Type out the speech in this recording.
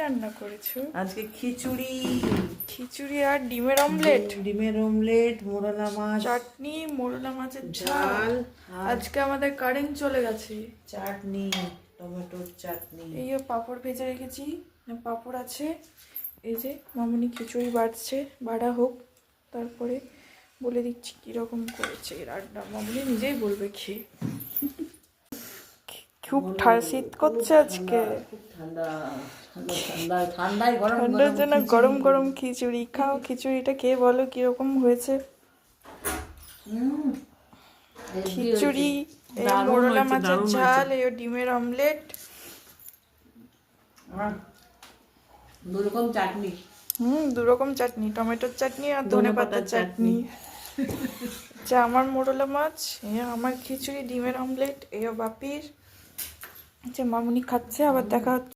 রান্না করেছো? আজকে খিচুড়ি। খিচুড়ি আর ডিমের অমলেট, ডিমের অমলেট, মোরলা মাছ চাটনি, মোরলা মাছের ঝাল। ঝাল, আজকে আমাদের কারেন্ট চলে গেছে। চাটনি, টমেটোর চাটনি। এই পাঁপড় ভেজে রেখেছি, পাঁপড় আছে। এই যে মামুনি খিচুড়ি বাড়ছে, বাড়া হোক, তারপরে বলে দিচ্ছি কিরকম করেছে রান্না। মামুনি নিজেই বলবে খেয়ে। খুব শীত করছে আজকে, খুব ঠান্ডা ঠান্ডা ঠান্ডায় গরম ঠান্ডার জন্য গরম গরম খিচুড়ি খাও। খিচুড়িটা খেয়ে বলো কিরকম হয়েছে। খিচুড়ি, এই মোরলা মাছের ঝাল, এই ডিমের অমলেট, দু রকম চাটনি। 2 রকম চাটনি, টমেটোর চাটনি আর ধনেপাতার চাটনি। যা আমার মোরলা মাছ, আমার খিচুড়ি, ডিমের অমলেট, এই বাপির। যে মামুনি খাচ্ছে, আবার দেখা হচ্ছে।